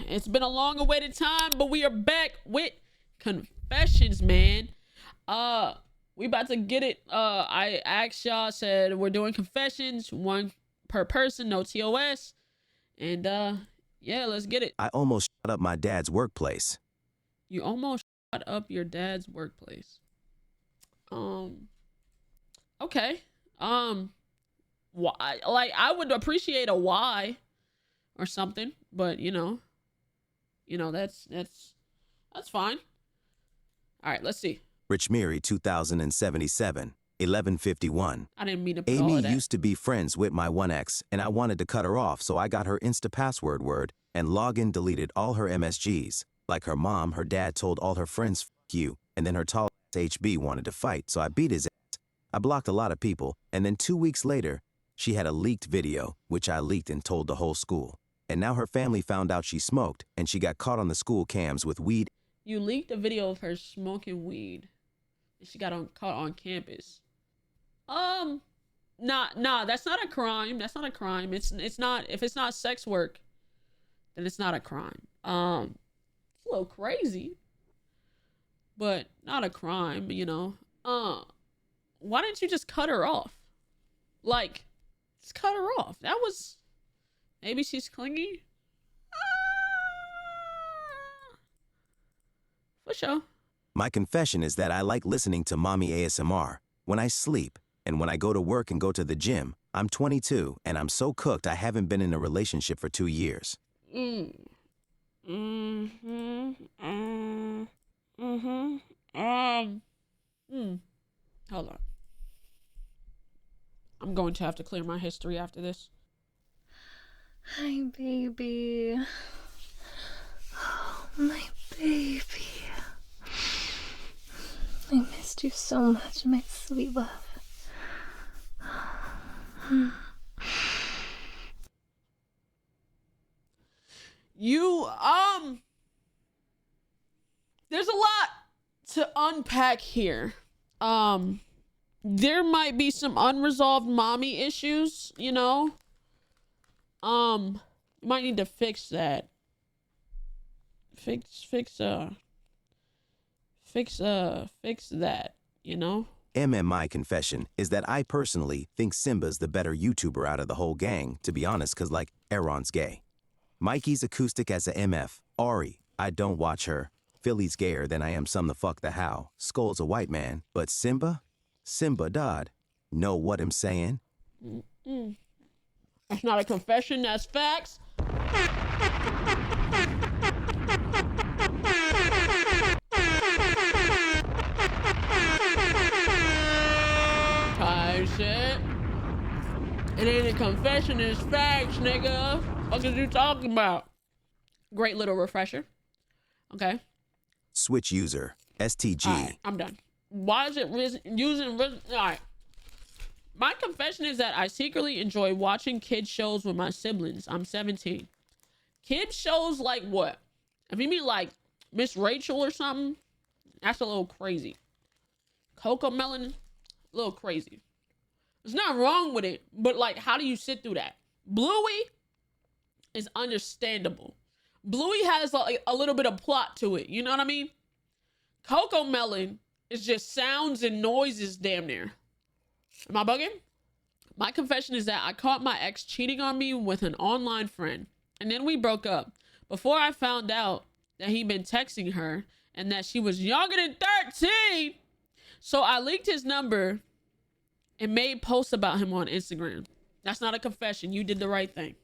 It's been a long awaited time, but we are back with confessions, man. We about to get it. I asked y'all, said we're doing confessions, one per person, no TOS. And yeah, let's get it. I almost shut up my dad's workplace. You almost shut up your dad's workplace. Okay. Why? Like, I would appreciate a why or something, but you know, that's fine. All right, let's see. Rich Miri 2077, 1151. I didn't mean to put all of Amy that. used to be friends with my one ex, and I wanted to cut her off, so I got her Insta password word and login deleted all her MSGs. Like her mom, her dad told all her friends, "F you," and then her tall HB wanted to fight, so I beat his ass. I blocked a lot of people, and then 2 weeks later, she had a leaked video, which I leaked and told the whole school. And now her family found out she smoked, and she got caught on the school cams with weed. You leaked a video of her smoking weed, and she got caught on campus. Nah, that's not a crime. That's not a crime. It's not. If it's not sex work, then it's not a crime. It's a little crazy, but not a crime. You know. Why didn't you just cut her off? Like, just cut her off. That was. Maybe she's clingy. For sure. My confession is that I like listening to mommy ASMR when I sleep and when I go to work and go to the gym. I'm 22 and I'm so cooked I haven't been in a relationship for 2 years. Hold on. I'm going to have to clear my history after this. Hi, baby. Oh, my baby. I missed you so much, my sweet love. You, there's a lot to unpack here. There might be some unresolved mommy issues, you know? You might need to fix that. Fix that, you know? My confession is that I personally think Simba's the better YouTuber out of the whole gang, to be honest, cause like, Aaron's gay. Mikey's acoustic as a MF. Ari, I don't watch her. Philly's gayer than I am some the fuck the how. Skull's a white man, but Simba Dodd. Know what I'm saying? That's not a confession, that's facts. Shit. It ain't a confession, it's facts, nigga. What are you talking about? Great little refresher. Okay. Switch user, STG. All right, I'm done. Why is it using? All right. My confession is that I secretly enjoy watching kids shows with my siblings. I'm 17. Kids shows like what? If you mean like Miss Rachel or something, that's a little crazy. Coco Melon, a little crazy. There's nothing wrong with it, but like, how do you sit through that? Bluey is understandable. Bluey has like a little bit of plot to it. You know what I mean? Coco Melon is just sounds and noises damn near. Am I bugging? My confession is that I caught my ex cheating on me with an online friend, and then we broke up. Before I found out that he'd been texting her and that she was younger than 13, so I leaked his number and made posts about him on Instagram. That's not a confession. You did the right thing.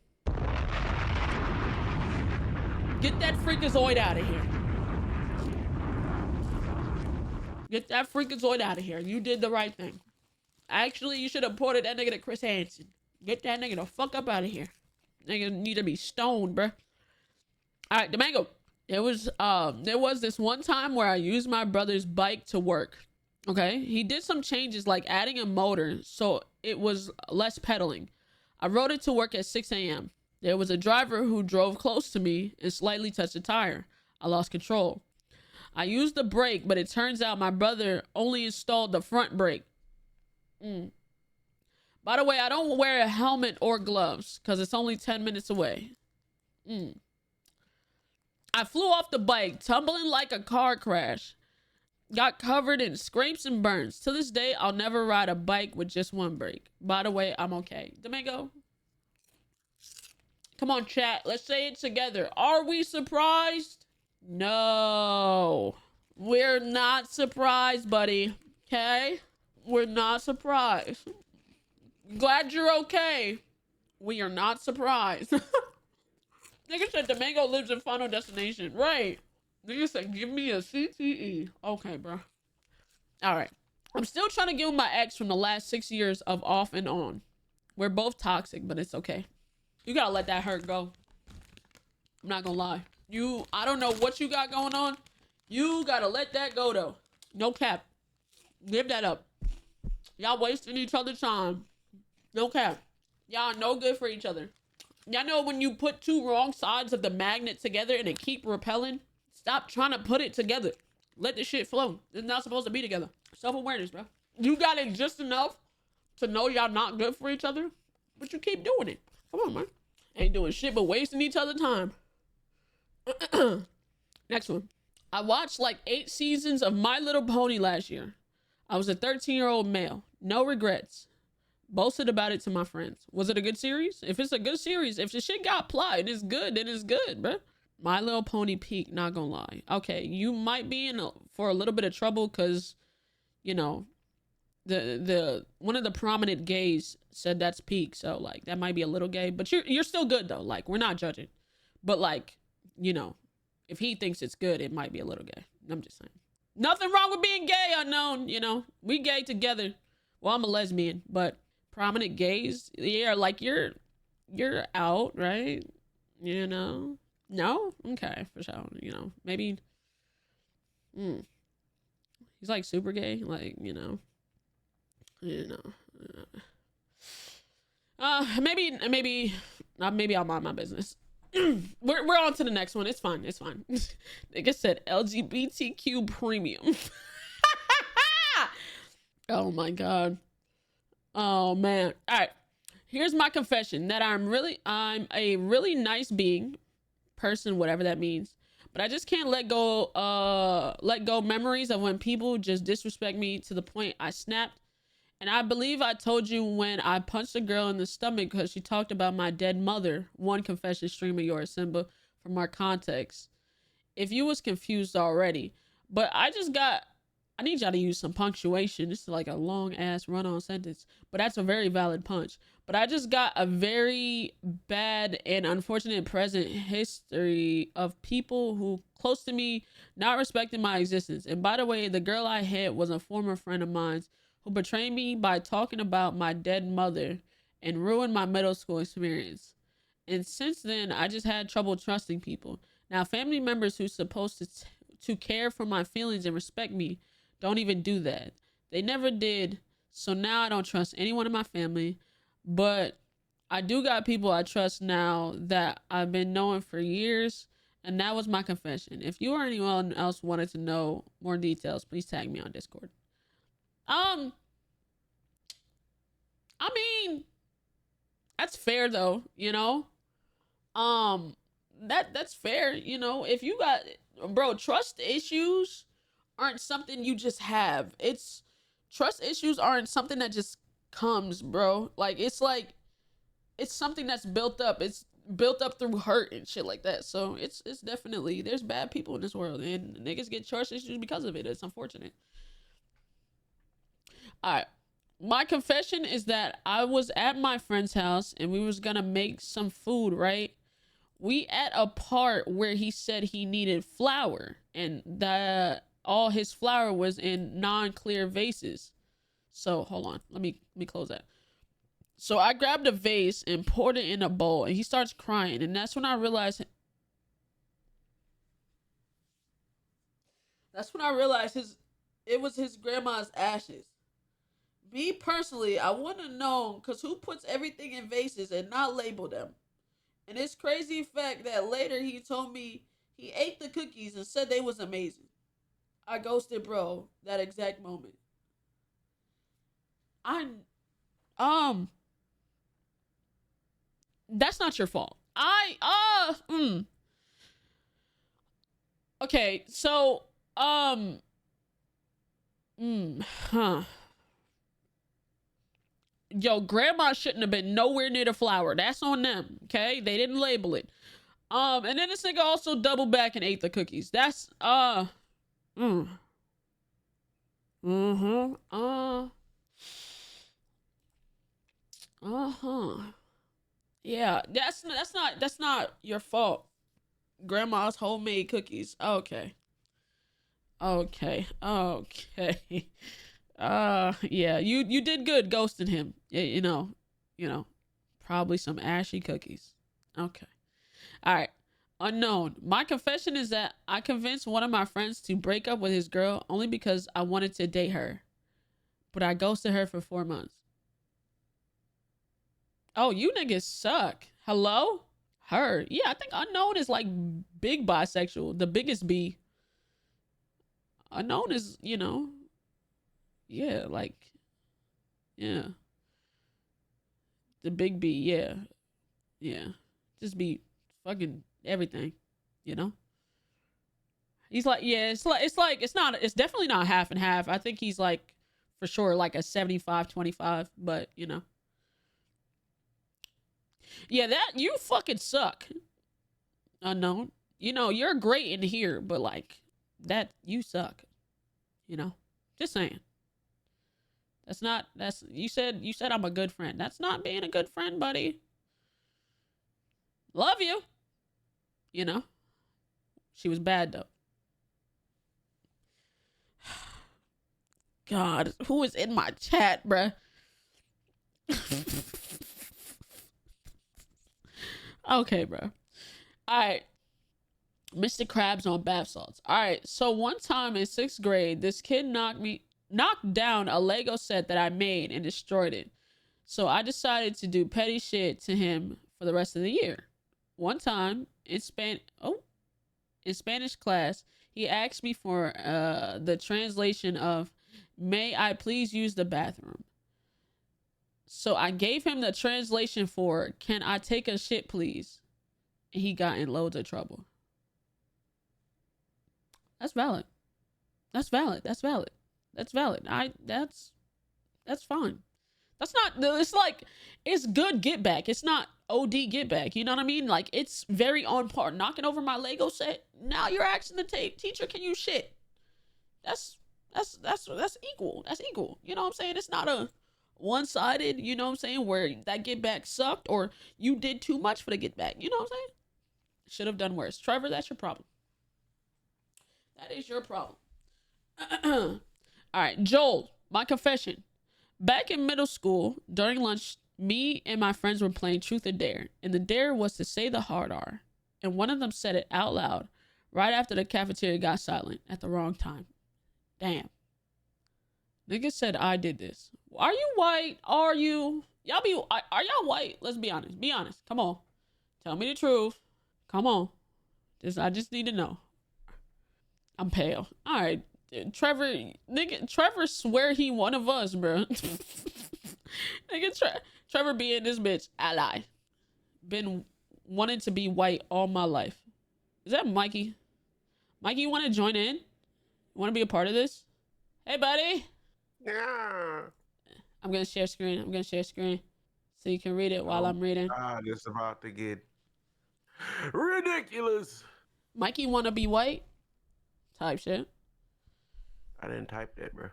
Get that freakazoid out of here. Get that freakazoid out of here. You did the right thing. Actually, you should have ported that nigga to Chris Hansen. Get that nigga the fuck up out of here. Nigga need to be stoned, bruh. All right, Domingo. There was this one time where I used my brother's bike to work. Okay, he did some changes like adding a motor so it was less pedaling. I rode it to work at 6 a.m. There was a driver who drove close to me and slightly touched the tire. I lost control. I used the brake, but it turns out my brother only installed the front brake. By the way, I don't wear a helmet or gloves because it's only 10 minutes away. I flew off the bike, tumbling like a car crash. Got covered in scrapes and burns. To this day, I'll never ride a bike with just one brake. By the way, I'm okay. Domingo? Come on, chat. Let's say it together. Are we surprised? No. We're not surprised, buddy. Okay? We're not surprised. Glad you're okay. We are not surprised. Nigga said Domingo lives in Final Destination. Right. Nigga said, give me a CTE. Okay, bro. All right. I'm still trying to get with my ex from the last 6 years of off and on. We're both toxic, but it's okay. You gotta let that hurt go. I'm not gonna lie. I don't know what you got going on. You gotta let that go, though. No cap. Give that up. Y'all wasting each other's time. No cap. Y'all no good for each other. Y'all know when you put two wrong sides of the magnet together and it keep repelling? Stop trying to put it together. Let the shit flow. It's not supposed to be together. Self-awareness, bro. You got it just enough to know y'all not good for each other, but you keep doing it. Come on, man. Ain't doing shit but wasting each other's time. Next one. I watched like 8 seasons of My Little Pony last year. I was a 13-year-old male. No regrets. Boasted about it to my friends. Was it a good series? If it's a good series, if the shit got plot and it's good, then it's good, bro. My Little Pony peak, not gonna lie. Okay, you might be for a little bit of trouble because, you know, the one of the prominent gays said that's peak, so like that might be a little gay, but you're still good though. Like, we're not judging, but like, you know, if he thinks it's good, it might be a little gay. I'm just saying. Nothing wrong with being gay, unknown. You know, we gay together. Well, I'm a lesbian, but prominent gays, yeah, like you're out, right? You know. No? Okay, for sure. You know, maybe he's like super gay, like, you know. Maybe I'll mind my business. we're on to the next one. It's fine. Nigga said LGBTQ premium. Oh my god. Oh man. All right. Here's my confession that I'm a really nice being, person, whatever that means, but I just can't let go memories of when people just disrespect me to the point I snapped. And I believe I told you when I punched a girl in the stomach because she talked about my dead mother. One confession stream of yours, Simba, from our context. If you was confused already, but I need y'all to use some punctuation. This is like a long ass run-on sentence, but that's a very valid punch. But I just got a very bad and unfortunate present history of people who close to me not respecting my existence. And by the way, the girl I hit was a former friend of mine who betrayed me by talking about my dead mother and ruined my middle school experience. And since then, I just had trouble trusting people. Now, family members who's supposed to care for my feelings and respect me don't even do that. They never did. So now I don't trust anyone in my family. But I do got people I trust now that I've been knowing for years. And that was my confession. If you or anyone else wanted to know more details, please tag me on Discord. I mean, that's fair though, you know? That's fair, you know? If you got, bro, trust issues aren't something you just have. Trust issues aren't something that just comes, bro. It's something that's built up. It's built up through hurt and shit like that. So it's definitely, there's bad people in this world and niggas get trust issues because of it. It's unfortunate. All right. My confession is that I was at my friend's house and we was gonna make some food, right? We at a part where he said he needed flour and that all his flour was in non-clear vases. So hold on, let me close that. So I grabbed a vase and poured it in a bowl and he starts crying, and that's when I realized it was his grandma's ashes. Me personally, I wouldn't have known, because who puts everything in vases and not label them? And it's crazy fact that later he told me he ate the cookies and said they was amazing. I ghosted bro that exact moment. That's not your fault. Okay, so yo, grandma shouldn't have been nowhere near the flower. That's on them. Okay, they didn't label it. And then this nigga also doubled back and ate the cookies. That's mm. Mm-hmm. Uh-huh. Yeah, that's not your fault. Grandma's homemade cookies. Okay. Okay. Okay. Yeah, you did good ghosting him. You know, probably some ashy cookies. Okay. All right. Unknown. My confession is that I convinced one of my friends to break up with his girl only because I wanted to date her, but I ghosted her for 4 months. Oh, you niggas suck. Hello? Her. Yeah, I think unknown is like big bisexual. The biggest B. Unknown is, yeah, like, yeah. The big B, yeah. Yeah. Just be fucking everything, you know? He's like, yeah, it's definitely not half and half. I think he's like, for sure, like a 75-25, but, Yeah, that, you fucking suck. Unknown. You're great in here, but like, that, you suck. Just saying. You said I'm a good friend. That's not being a good friend, buddy. Love you. She was bad though. God, who is in my chat, bruh? Okay, bro. All right. Mr. Krabs on bath salts. All right. So one time in 6th grade, this kid knocked down a Lego set that I made and destroyed it. So I decided to do petty shit to him for the rest of the year. One time in Spanish class, he asked me for the translation of "May I please use the bathroom?" So I gave him the translation for "Can I take a shit, please?" And he got in loads of trouble. That's valid. That's valid. That's valid. That's valid. That's fine. That's not, it's like, it's good get back. It's not OD get back. You know what I mean? Like, it's very on par. Knocking over my Lego set. Now you're asking the teacher, can you shit? That's equal. That's equal. You know what I'm saying? It's not a one-sided, you know what I'm saying, where that get back sucked or you did too much for the get back. You know what I'm saying? Should have done worse. Trevor, that's your problem. That is your problem. All right, Joel, my confession. Back in middle school, during lunch, me and my friends were playing Truth or Dare, and the dare was to say the hard R, and one of them said it out loud right after the cafeteria got silent at the wrong time. Damn. Nigga said I did this. Are you white? Are y'all white? Let's be honest. Be honest. Come on. Tell me the truth. Come on. I just need to know. I'm pale. All right. Trevor swear he one of us, bro. Nigga, Trevor being this bitch ally. Been wanting to be white all my life. Is that Mikey? Mikey, you want to join in? You want to be a part of this? Hey, buddy. Yeah. I'm gonna share screen. So you can read it while I'm reading. God, it's about to get ridiculous. Mikey, want to be white? Type shit. I didn't type that, bro.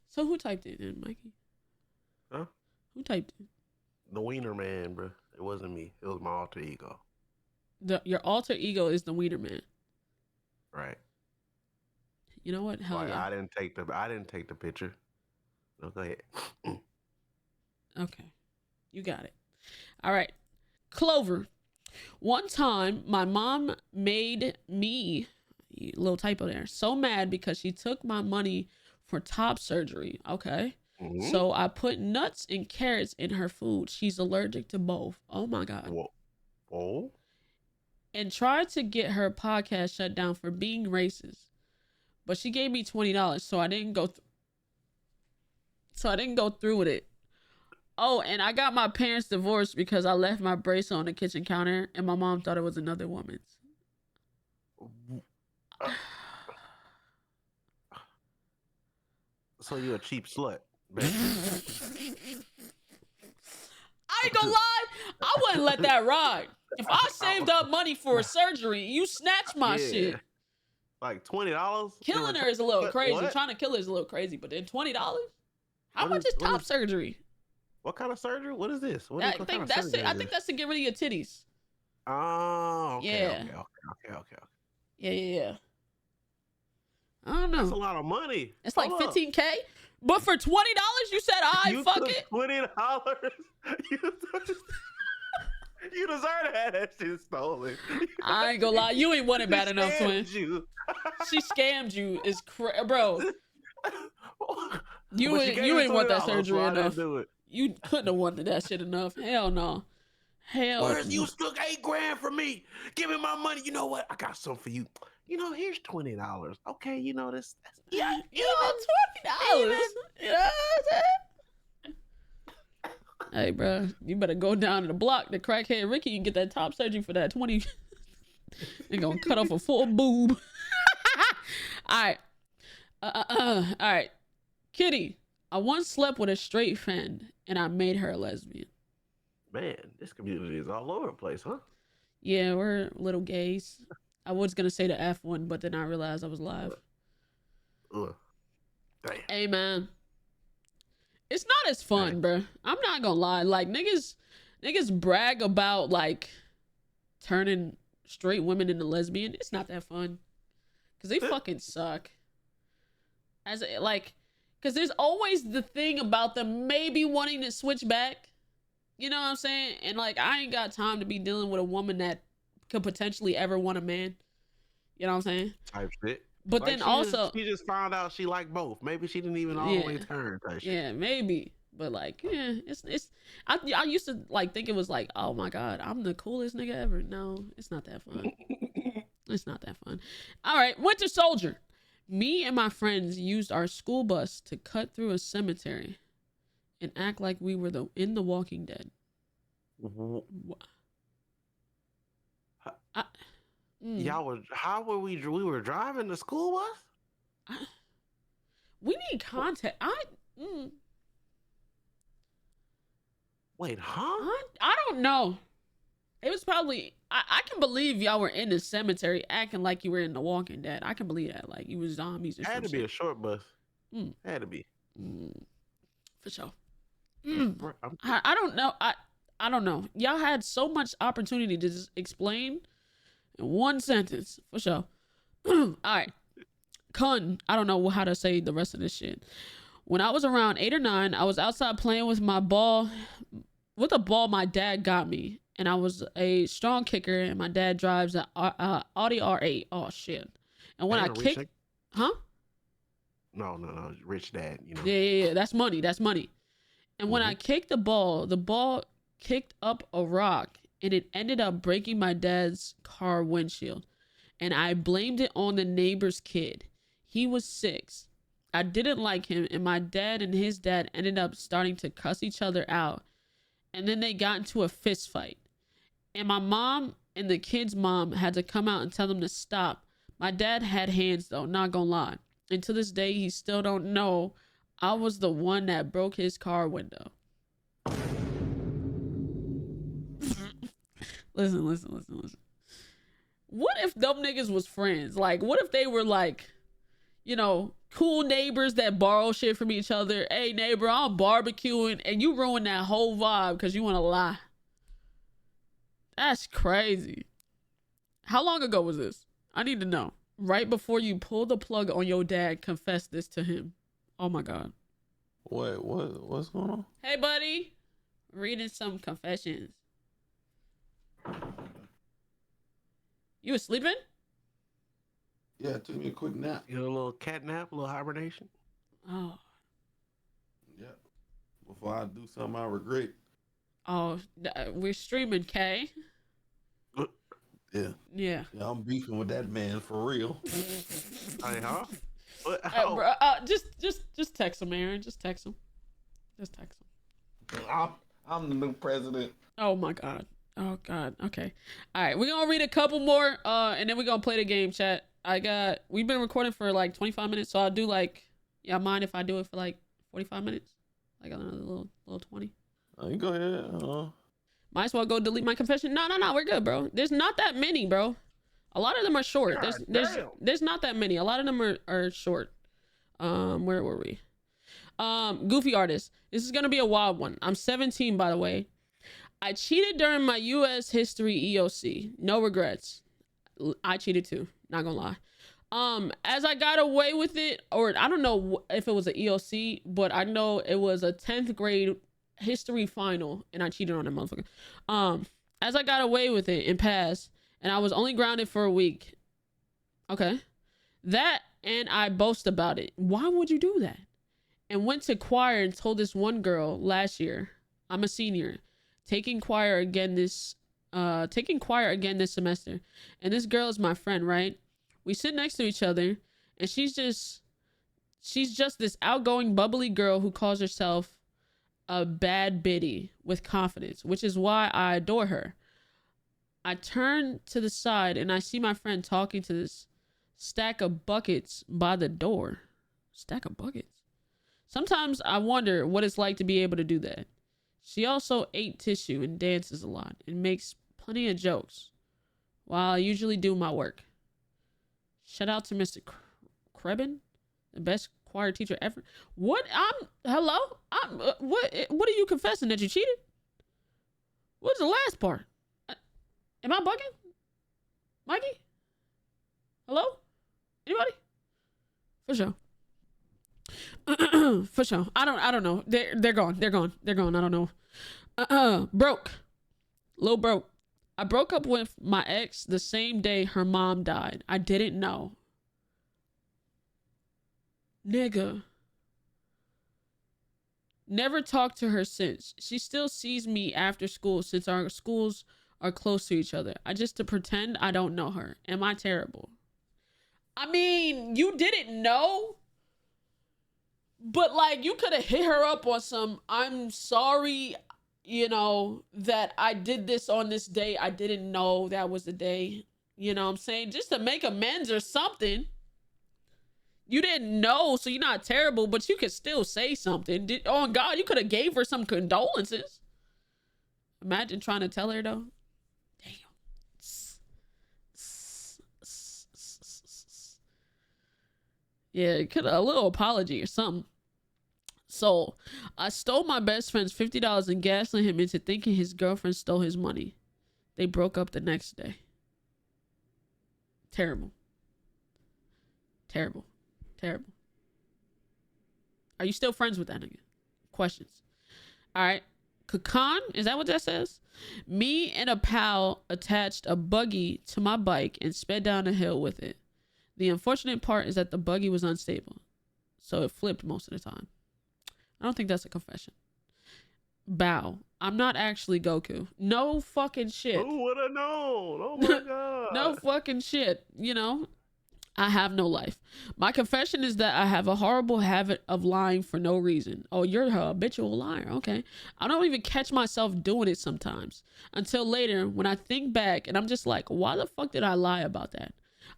So who typed it then, Mikey? Huh? Who typed it? The Wiener Man, bro. It wasn't me. It was my alter ego. Your alter ego is the Wiener Man. Right. You know what? Hell yeah. I didn't take the picture. No, go ahead. Okay. You got it. All right. Clover. One time, my mom made me, little typo there, so mad because she took my money for top surgery. Okay. Mm-hmm. So I put nuts and carrots in her food. She's allergic to both. Oh my God. Whoa. And tried to get her podcast shut down for being racist. But she gave me $20, so I didn't go through with it. Oh, and I got my parents divorced because I left my bracelet on the kitchen counter and my mom thought it was another woman's. Uh, so you a cheap slut, basically. I ain't gonna lie, I wouldn't let that ride. If I saved up money for a surgery, you snatch my shit. Like $20. Killing her is a little crazy. What? Trying to kill her is a little crazy, but then $20? How much is top surgery? What kind of surgery? What is this? I think that's it. I think that's to get rid of your titties. Oh, okay, Yeah. okay. Yeah. I don't know. That's a lot of money. It's like $15K. But for $20, you said, I fuck it. $20. You deserve to have that shit stolen. I ain't gonna lie. You ain't want it bad enough, twin. You. She scammed you. Is bro. You ain't want that surgery enough. You couldn't have wanted that shit enough. Hell no. You took $8,000 from me. Give me my money. You know what? I got something for you. Here's $20. Okay, this. Yeah, $20. You know what I'm saying? Hey, bro, you better go down to the block. The crackhead Ricky and get that top surgery for that 20. They gonna cut off a full boob. All right. All right. Kitty, I once slept with a straight friend and I made her a lesbian. Man, this community is all over the place, huh? Yeah, we're little gays. I was gonna say the F one, but then I realized I was live. Damn. Hey, man. It's not as fun, bro. I'm not gonna lie. Like, niggas brag about, like, turning straight women into lesbian. It's not that fun. Because they fucking suck. Because there's always the thing about them maybe wanting to switch back. You know what I'm saying? And, like, I ain't got time to be dealing with a woman that could potentially ever want a man. You know what I'm saying? Type shit. But then also... She just found out she liked both. Maybe she didn't even always turn type shit. Yeah, maybe. But, like, yeah, it's... I used to, like, think it was like, oh, my God, I'm the coolest nigga ever. No, it's not that fun. It's not that fun. All right, Winter Soldier. Me and my friends used our school bus to cut through a cemetery and act like we were in The Walking Dead. How were we were driving the school bus? We need contact. Wait, huh? I don't know. It was probably, I can believe y'all were in the cemetery acting like you were in The Walking Dead. I can believe that. Like, you was zombies or something. Had to be a short bus. Had to be. For sure. I don't know. I don't know. Y'all had so much opportunity to just explain in one sentence. For sure. All right. I don't know how to say the rest of this shit. When I was around 8 or 9, I was outside playing with a ball my dad got me. And I was a strong kicker, and my dad drives an Audi R8. Oh, shit. And when I kicked... Huh? No. Rich dad, you know. Yeah. That's money. And when I kicked the ball kicked up a rock, and it ended up breaking my dad's car windshield. And I blamed it on the neighbor's kid. He was 6. I didn't like him, and my dad and his dad ended up starting to cuss each other out. And then they got into a fist fight. And my mom and the kid's mom had to come out and tell them to stop. My dad had hands, though, not gonna lie. And to this day, he still don't know I was the one that broke his car window. Listen. What if them niggas was friends? Like, what if they were like, cool neighbors that borrow shit from each other? Hey, neighbor, I'm barbecuing, and you ruin that whole vibe because you want to lie. That's crazy. How long ago was this? I need to know. Right before you pull the plug on your dad, confess this to him. Oh my God. What's going on? Hey, buddy. Reading some confessions. You was sleeping? Yeah, it took me a quick nap. You know, a little cat nap, a little hibernation. Oh. Yeah. Before I do something I regret. Oh, we're streaming, Kay. Yeah. Yeah. Yeah, I'm beefing with that man for real. Hey, huh? Bro, just text him, Aaron. Just text him. I'm the new president. Oh my God. Oh God. Okay. All right. We're gonna read a couple more, and then we're gonna play the game, chat. We've been recording for like 25 minutes, so I'll do like, yeah, mind if I do it for like 45 minutes? Like another little 20. You go ahead. Might as well go delete my confession. No, we're good, bro. There's not that many, bro. A lot of them are short. There's not that many. A lot of them are short. Where were we? Goofy artist. This is gonna be a wild one. I'm 17, by the way. I cheated during my U.S. history EOC. No regrets. I cheated too. Not gonna lie. As I got away with it, or I don't know if it was an EOC, but I know it was a 10th grade history final, and I cheated on that motherfucker. As I got away with it and passed, and I was only grounded for a week. Okay. That, and I boast about it. Why would you do that? And went to choir and told this one girl last year, I'm a senior, taking choir again this semester. And this girl is my friend, right? We sit next to each other, and she's just this outgoing, bubbly girl who calls herself a bad biddy with confidence, which is why I adore her. I turn to the side and I see my friend talking to this stack of buckets by the door. Stack of buckets. Sometimes I wonder what it's like to be able to do that. She also ate tissue and dances a lot and makes plenty of jokes while I usually do my work. Shout out to Mr. Krebin, the best choir teacher ever. What? What are you confessing, that you cheated? What's the last part? Am I bugging? Mikey? Hello? Anybody? For sure. For sure. I don't know. They're gone. I don't know. Broke. Lil broke. I broke up with my ex the same day her mom died. I didn't know. Nigga. Never talked to her since. She still sees me after school since our schools are close to each other. I just to pretend I don't know her. Am I terrible? I mean, you didn't know, but like you could have hit her up on some, I'm sorry, that I did this on this day. I didn't know that was the day. You know what I'm saying? Just to make amends or something. You didn't know, so you're not terrible, but you could still say something. Oh God, you could have gave her some condolences. Imagine trying to tell her though. Damn. Yeah, could have a little apology or something. So, I stole my best friend's $50 and gaslit him into thinking his girlfriend stole his money. They broke up the next day. Terrible. Terrible. Terrible. Are you still friends with that nigga? Questions. All right. Kakan, is that what that says? Me and a pal attached a buggy to my bike and sped down a hill with it. The unfortunate part is that the buggy was unstable, so it flipped most of the time. I don't think that's a confession. Bow. I'm not actually Goku. No fucking shit. Who would have known? Oh my God. No fucking shit. I have no life. My confession is that I have a horrible habit of lying for no reason. Oh, you're a habitual liar. Okay. I don't even catch myself doing it sometimes until later when I think back and I'm just like, why the fuck did I lie about that?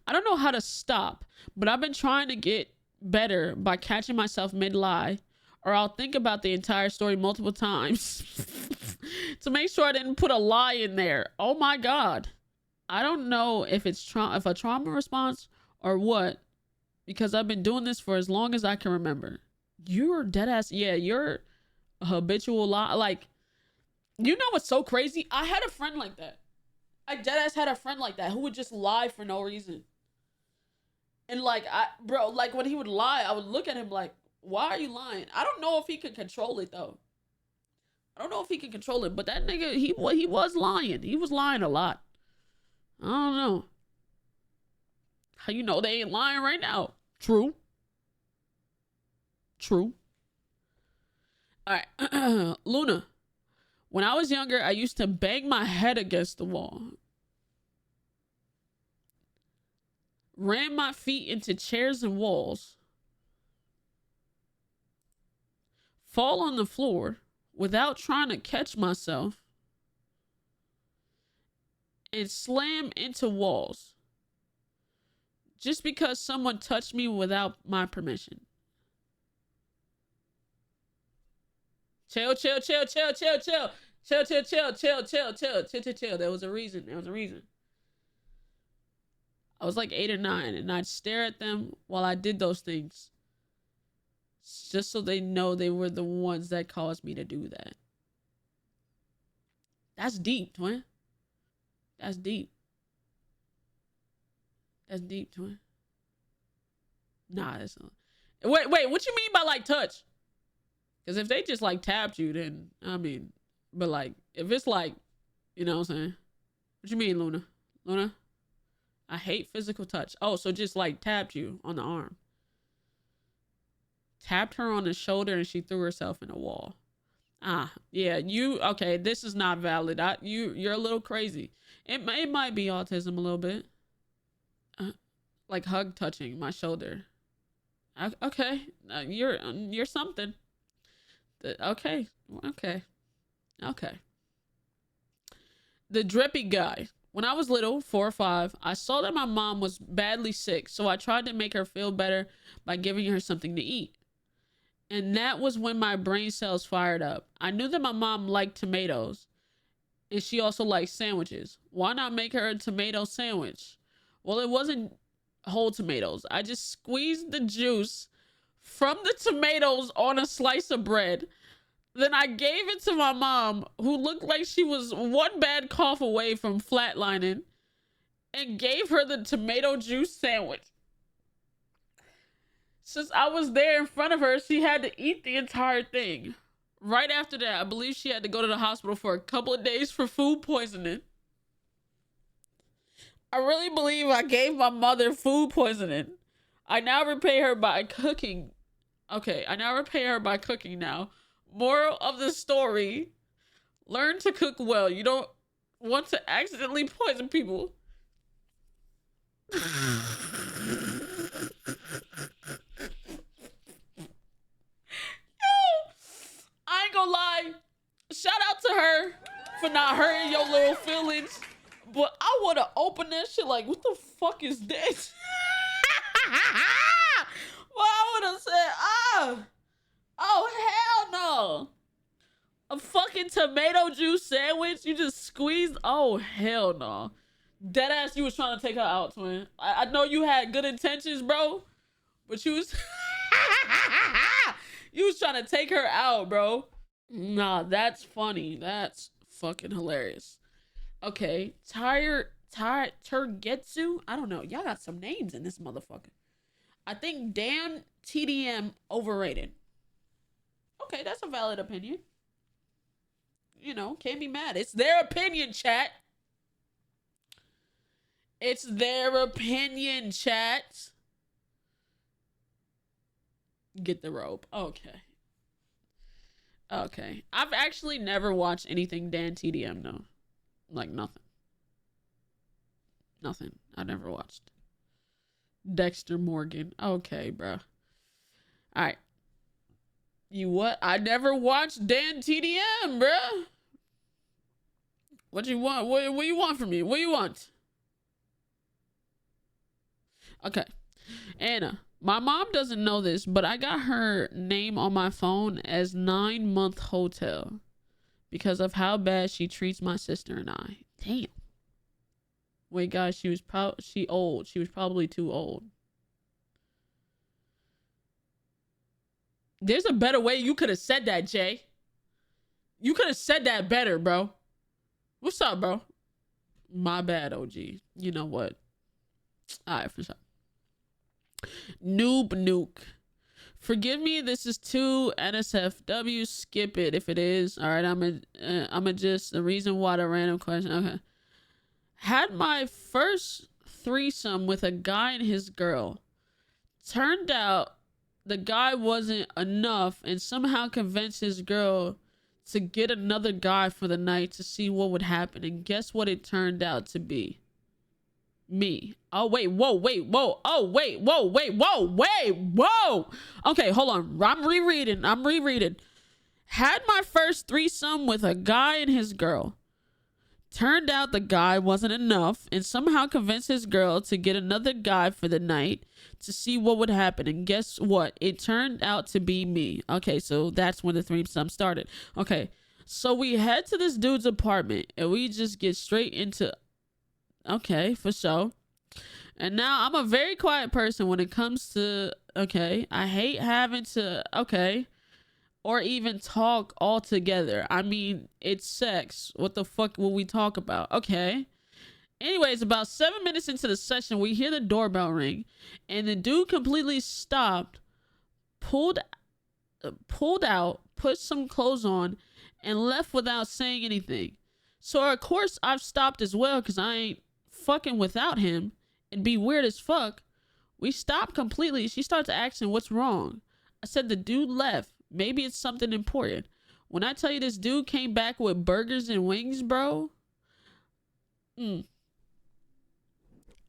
I don't know how to stop, but I've been trying to get better by catching myself mid-lie, or I'll think about the entire story multiple times to make sure I didn't put a lie in there. Oh my God. I don't know if it's if a trauma response or what, because I've been doing this for as long as I can remember. You're dead ass. Yeah, you're a habitual lie. Like, you know what's so crazy? I had a friend like that. I dead ass had a friend like that who would just lie for no reason. And like, like when he would lie, I would look at him like, why are you lying? I don't know if he could control it though. I don't know if he can control it, but that nigga, he was lying. He was lying a lot. I don't know. How you know they ain't lying right now? True. True. All right. Luna. When I was younger, I used to bang my head against the wall. Ran my feet into chairs and walls. Fall on the floor without trying to catch myself. and slam into walls just because someone touched me without my permission. Chill. There was a reason. I was like 8 or 9, and I'd stare at them while I did those things, just so they know they were the ones that caused me to do that. That's deep, twin. That's deep. Twin. Nah, that's not. Wait, what you mean by like touch? Because if they just like tapped you, then I mean, but like if it's like, you know what I'm saying? What you mean, Luna? Luna? I hate physical touch. Oh, so just like tapped you on the arm. Tapped her on the shoulder and she threw herself in a wall. Yeah, okay, this is not valid. You're a little crazy. It might be autism a little bit. Like hug touching my shoulder. Okay, you're something. Okay. The drippy guy. When I was little, 4 or 5, I saw that my mom was badly sick, so I tried to make her feel better by giving her something to eat. And that was when my brain cells fired up. I knew that my mom liked tomatoes, and she also liked sandwiches. Why not make her a tomato sandwich? Well, it wasn't whole tomatoes. I just squeezed the juice from the tomatoes on a slice of bread. Then I gave it to my mom, who looked like she was one bad cough away from flatlining, and gave her the tomato juice sandwich. Since I was there in front of her, she had to eat the entire thing. Right after that, I believe she had to go to the hospital for a couple of days for food poisoning. I really believe I gave my mother food poisoning. I now repay her by cooking. Okay, I now repay her by cooking now. Moral of the story: learn to cook well. You don't want to accidentally poison people. Yo, I ain't gonna lie. Shout out to her for not hurting your little feelings. But I would have opened that shit like, what the fuck is this? Well, I would have said, oh, hell no. A fucking tomato juice sandwich? You just squeezed? Oh, hell no. Deadass, you was trying to take her out, twin. I know you had good intentions, bro. But you was... you was trying to take her out, bro. Nah, that's funny. That's fucking hilarious. Okay, Turgetsu? I don't know. Y'all got some names in this motherfucker. I think Dan TDM overrated. Okay, that's a valid opinion. You know, can't be mad. It's their opinion, chat. It's their opinion, chat. Get the rope. Okay. I've actually never watched anything Dan TDM, though. Like, nothing. I never watched. Dexter Morgan. Okay, bro. Alright. You what? I never watched Dan TDM, bro. What you want? What you want from me? What you want? Okay. Anna. My mom doesn't know this, but I got her name on my phone as 9-month hotel because of how bad she treats my sister and I. Damn. Wait, guys, she old. She was probably too old. There's a better way you could have said that, Jay. You could have said that better, bro. What's up, bro? My bad, OG. You know what? All right, for sure. Noob Nuke. Forgive me, this is too NSFW. Skip it if it is. All right, I'm just the reason why the random question. Okay. Had my first threesome with a guy and his girl. Turned out the guy wasn't enough and somehow convinced his girl to get another guy for the night to see what would happen. And guess what it turned out to be? Me. Oh, wait, whoa. Oh, wait, whoa. Okay, hold on. I'm rereading. Had my first threesome with a guy and his girl. Turned out the guy wasn't enough and somehow convinced his girl to get another guy for the night to see what would happen. And guess what? It turned out to be me. Okay, so that's when the threesome started. Okay, so we head to this dude's apartment and we just get straight into... Okay, for sure. And now I'm a very quiet person when it comes to... Okay, I hate having to... Okay... or even talk altogether. I mean, it's sex. What the fuck will we talk about? Okay. Anyways, about 7 minutes into the session, we hear the doorbell ring, and the dude completely stopped, pulled out, put some clothes on, and left without saying anything. So of course I've stopped as well, because I ain't fucking without him. It'd be weird as fuck. We stopped completely. She starts asking what's wrong. I said the dude left. Maybe it's something important. When I tell you this dude came back with burgers and wings, bro. I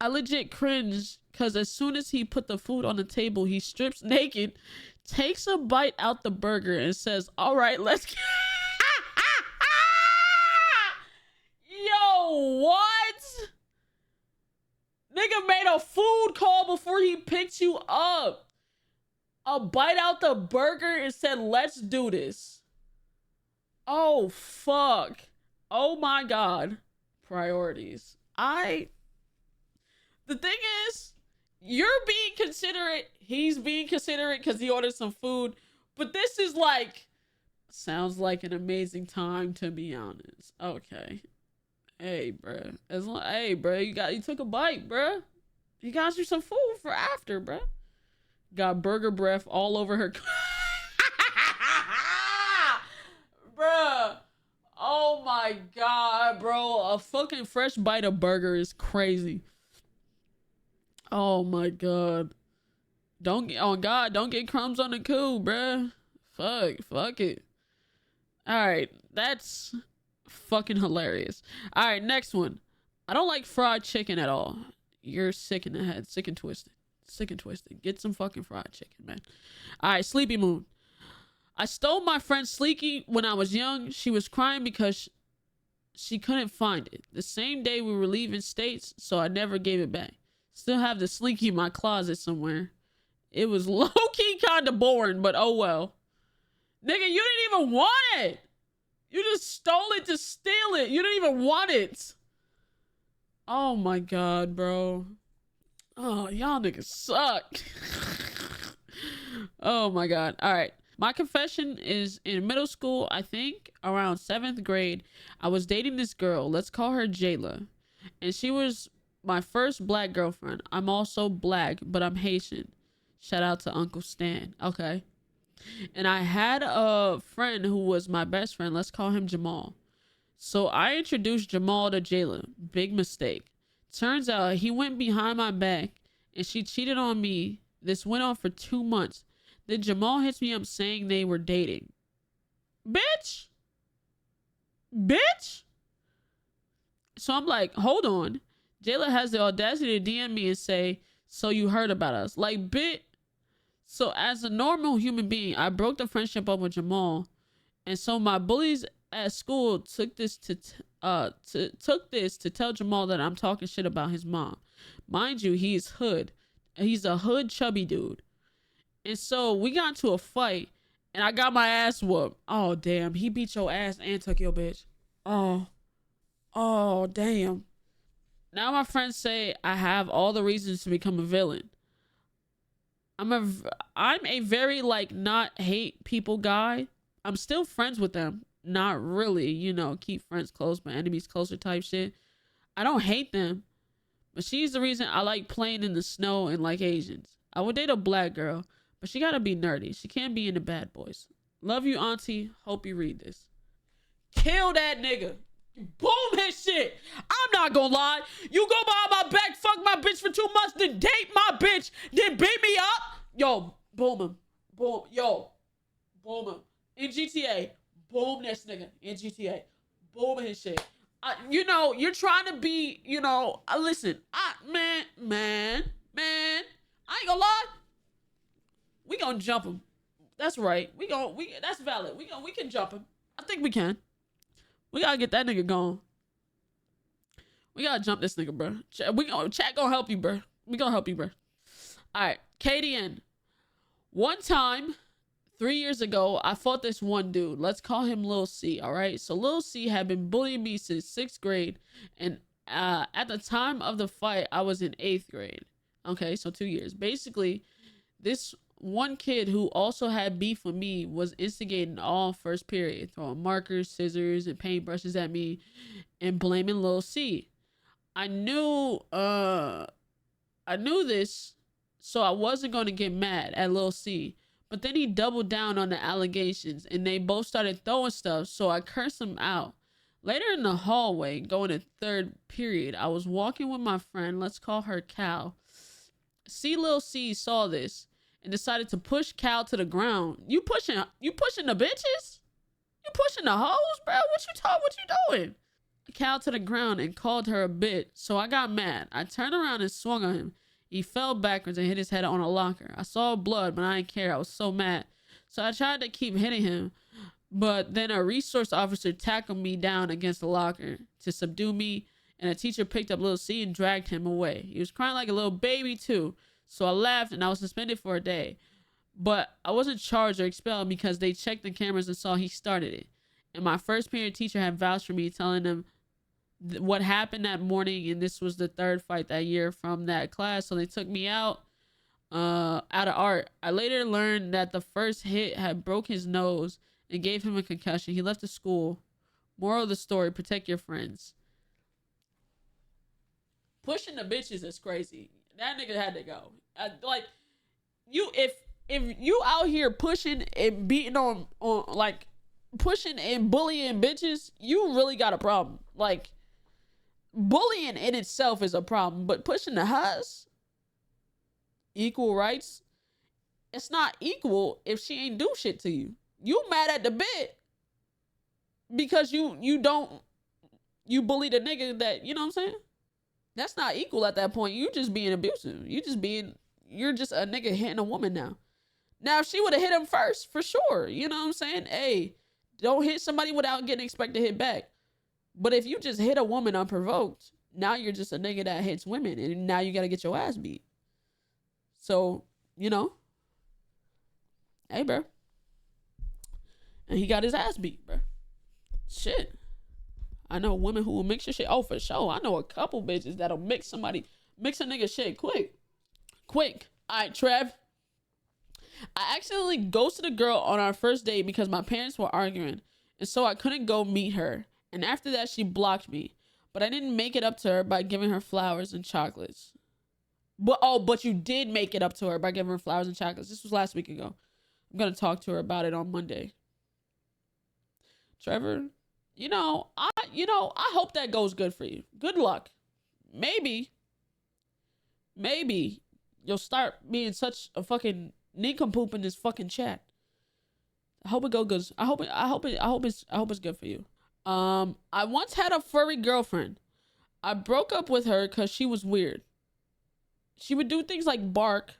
legit cringed because as soon as he put the food on the table, he strips naked, takes a bite out the burger and says, all right, let's get... Yo, what? Nigga made a food call before he picked you up. A bite out the burger and said, let's do this. Oh, fuck. Oh, my God. Priorities. The thing is, you're being considerate. He's being considerate because he ordered some food. But this is like, sounds like an amazing time, to be honest. Okay. Hey, bruh. Hey, bruh, you took a bite, bruh. You got you some food for after, bruh. Got burger breath all over her. Bruh. Oh my God, bro. A fucking fresh bite of burger is crazy. Oh my God. Don't get crumbs on the coo, bruh. Fuck it. Alright, that's fucking hilarious. Alright, next one. I don't like fried chicken at all. You're sick in the head, sick and twisted. Sick and twisted. Get some fucking fried chicken, man. All right, Sleepy Moon. I stole my friend Slinky when I was young. She was crying because she couldn't find it. The same day we were leaving states, so I never gave it back. Still have the Slinky in my closet somewhere. It was low-key kind of boring, but oh well. Nigga, you didn't even want it. You just stole it to steal it. You didn't even want it. Oh my God, bro. Oh, y'all niggas suck. Oh my God. All right. My confession is in middle school, I think around 7th grade. I was dating this girl. Let's call her Jayla. And she was my first black girlfriend. I'm also black, but I'm Haitian. Shout out to Uncle Stan. Okay. And I had a friend who was my best friend. Let's call him Jamal. So I introduced Jamal to Jayla. Big mistake. Turns out he went behind my back and she cheated on me. This went on for 2 months. Then Jamal hits me up saying they were dating. Bitch. So I'm like, hold on. Jayla has the audacity to DM me and say, so you heard about us. Like, So as a normal human being, I broke the friendship up with Jamal. And so my bullies at school took this to tell Jamal that I'm talking shit about his mom. Mind you, he's hood. He's a hood chubby dude. And so we got into a fight and I got my ass whooped. Oh damn, he beat your ass and took your bitch. Oh damn. Now my friends say I have all the reasons to become a villain. I'm a very not hate people guy. I'm still friends with them. Not really, keep friends close but enemies closer type shit. I don't hate them. But she's the reason I like playing in the snow and like Asians. I would date a black girl, but she gotta be nerdy. She can't be into bad boys. Love you, auntie. Hope you read this. Kill that nigga. Boom his shit. I'm not gonna lie. You go behind my back, fuck my bitch for 2 months, then date my bitch, then beat me up. Yo, boom him. Boom. Yo, boom him. In GTA, boom this nigga. In GTA, boom his shit. You're trying to be, listen, man, I ain't gonna lie. We gonna jump him. That's right. That's valid. We can jump him. I think we can. We gotta get that nigga gone. We gotta jump this nigga, bro. Chat gonna help you, bro. We gonna help you, bro. All right, KDN. One time, 3 years ago, I fought this one dude. Let's call him Lil C, all right? So Lil C had been bullying me since 6th grade. And at the time of the fight, I was in 8th grade. Okay, so 2 years. Basically, this one kid who also had beef with me was instigating all first period, throwing markers, scissors, and paintbrushes at me and blaming Lil C. I knew this, so I wasn't going to get mad at Lil C. But then he doubled down on the allegations and they both started throwing stuff, so I cursed him out. Later in the hallway, going to 3rd period, I was walking with my friend, let's call her Cal. Lil C saw this and decided to push Cal to the ground. You pushing the bitches? You pushing the hoes, bro? What you doing? Cal to the ground and called her a bitch, so I got mad. I turned around and swung on him. He fell backwards and hit his head on a locker. I saw blood, but I didn't care. I was so mad. So I tried to keep hitting him, but then a resource officer tackled me down against the locker to subdue me, and a teacher picked up Lil C and dragged him away. He was crying like a little baby too, so I laughed and I was suspended for a day. But I wasn't charged or expelled because they checked the cameras and saw he started it. And my first period teacher had vouched for me, telling them what happened that morning, and this was the 3rd fight that year from that class, so they took me out of art. I later learned that the first hit had broke his nose and gave him a concussion. He left the school. Moral of the story, protect your friends. Pushing the bitches is crazy. That nigga had to go. If you out here pushing and beating on like pushing and bullying bitches, you really got a problem. Like, bullying in itself is a problem, but pushing the hus, equal rights, it's not equal if she ain't do shit to you. You mad at the bit because you bullied a nigga that, you know what I'm saying? That's not equal at that point. You just being abusive. You're just a nigga hitting a woman now. Now, if she would have hit him first, for sure. You know what I'm saying? Hey, don't hit somebody without getting expected to hit back. But if you just hit a woman unprovoked, now you're just a nigga that hits women, and now you gotta get your ass beat. So, you know, hey, bro. And he got his ass beat, bro. Shit. I know women who will mix your shit. Oh, for sure. I know a couple bitches that'll mix a nigga shit quick. All right, Trev. I accidentally ghosted a girl on our first date because my parents were arguing, and so I couldn't go meet her. And after that, she blocked me. But I didn't make it up to her by giving her flowers and chocolates. But you did make it up to her by giving her flowers and chocolates. This was last week ago. I'm going to talk to her about it on Monday. Trevor, I hope that goes good for you. Good luck. Maybe you'll start being such a fucking nincompoop in this fucking chat. I hope it goes good. I hope it's good for you. I once had a furry girlfriend. I broke up with her because she was weird. She would do things like bark,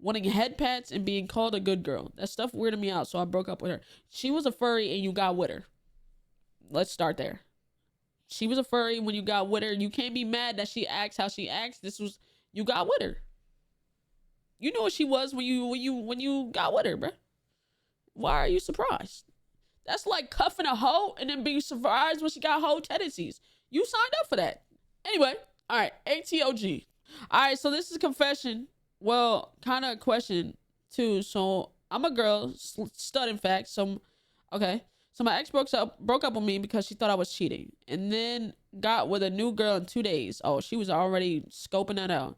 wanting head pats, and being called a good girl. That stuff weirded me out, so I broke up with her. She was a furry and you got with her. Let's start there. She was a furry when you got with her. You can't be mad that she acts how she acts. You got with her. You know what she was when you got with her, bruh. Why are you surprised? That's like cuffing a hoe and then being surprised when she got hoe tendencies. You signed up for that. Anyway, all right, ATOG. All right, so this is confession. Well, kind of a question too. So I'm a girl, stud in fact. So my ex broke up with me because she thought I was cheating, and then got with a new girl in 2 days. Oh, she was already scoping that out.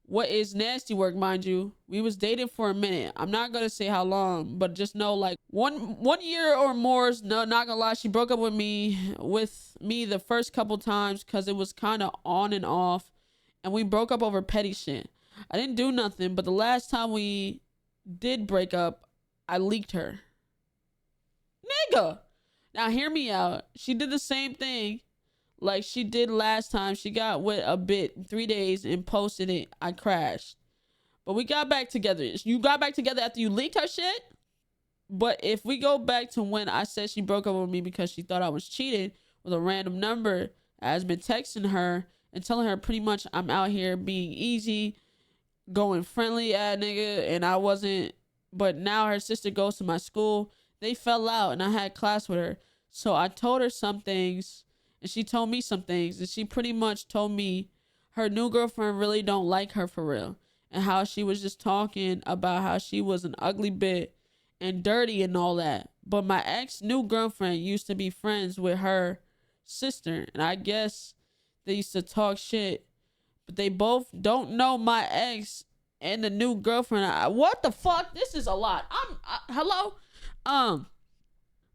What is nasty work, mind you. We was dating for a minute. I'm not gonna say how long, but just know like one year or more. No, not gonna lie, she broke up with me the first couple times because it was kind of on and off, and we broke up over petty shit. I didn't do nothing, but the last time we did break up, I leaked her. Nigga! Now hear me out. She did the same thing like she did last time. She got with a bit in 3 days and posted it. I crashed. But we got back together. You got back together after you leaked her shit? But if we go back to when I said she broke up with me because she thought I was cheating with a random number, I has been texting her and telling her pretty much I'm out here being easy, going friendly at nigga, and I wasn't. But now her sister goes to my school. They fell out and I had class with her. So I told her some things and she told me some things, and she pretty much told me her new girlfriend really don't like her for real, and how she was just talking about how she was an ugly bit and dirty and all that. But my ex new girlfriend used to be friends with her sister, and I guess they used to talk shit, but they both don't know my ex and the new girlfriend. What the fuck? This is a lot. Hello?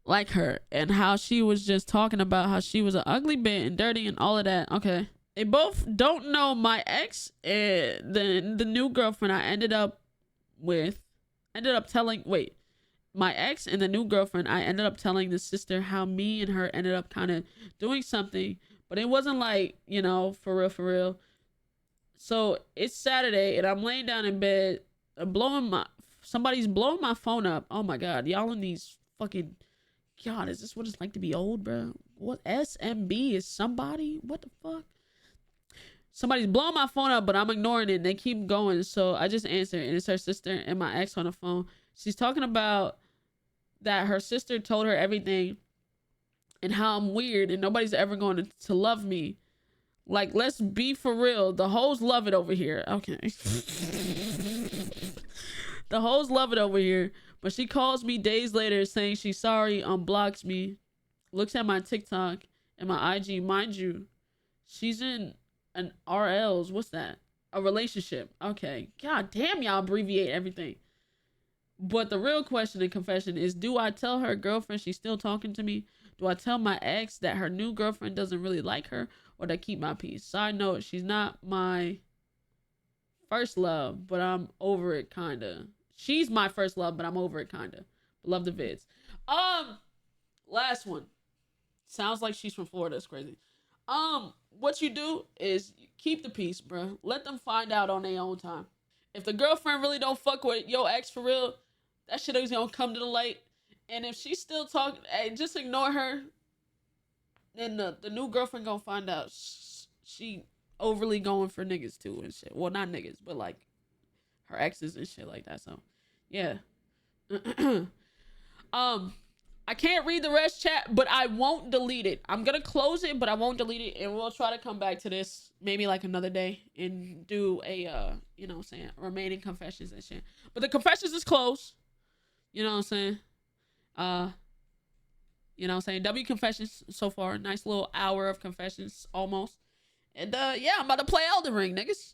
Like her, and how she was just talking about how she was an ugly bitch and dirty and all of that. Okay. They both don't know my ex and the new girlfriend I ended up telling, my ex and the new girlfriend, I ended up telling the sister how me and her ended up kind of doing something, but it wasn't like, you know, for real. So it's Saturday and I'm laying down in bed, somebody's blowing my phone up. Oh my God, y'all in these fucking, God, is this what it's like to be old, bro? What, SMB is somebody? What the fuck? Somebody's blowing my phone up, but I'm ignoring it and they keep going. So I just answer, and it's her sister and my ex on the phone. She's talking about that her sister told her everything and how I'm weird and nobody's ever going to love me. Like, let's be for real. The hoes love it over here. Okay. The hoes love it over here. But she calls me days later saying she's sorry, unblocks me, looks at my TikTok and my IG. Mind you, she's in an RLs. What's that? A relationship. Okay. God damn, y'all abbreviate everything. But the real question and confession is, do I tell her girlfriend she's still talking to me? Do I tell my ex that her new girlfriend doesn't really like her? Or do I keep my peace? Side note, she's not my first love, but I'm over it kinda. She's my first love, but I'm over it kinda. Love the vids. Last one. Sounds like she's from Florida. It's crazy. What you do is keep the peace, bro. Let them find out on their own time. If the girlfriend really don't fuck with your ex for real, that shit is gonna come to the light. And if she's still talking, hey, just ignore her. Then the new girlfriend gonna find out she overly going for niggas too and shit. Well, not niggas, but like her exes and shit like that. So, yeah. I can't read the rest, chat, but I won't delete it. I'm gonna close it, but I won't delete it, and we'll try to come back to this maybe like another day and do a you know what I'm saying, remaining confessions and shit. But the confessions is closed. You know what I'm saying? You know what I'm saying? W confessions so far. Nice little hour of confessions almost. And yeah, I'm about to play Elden Ring, niggas.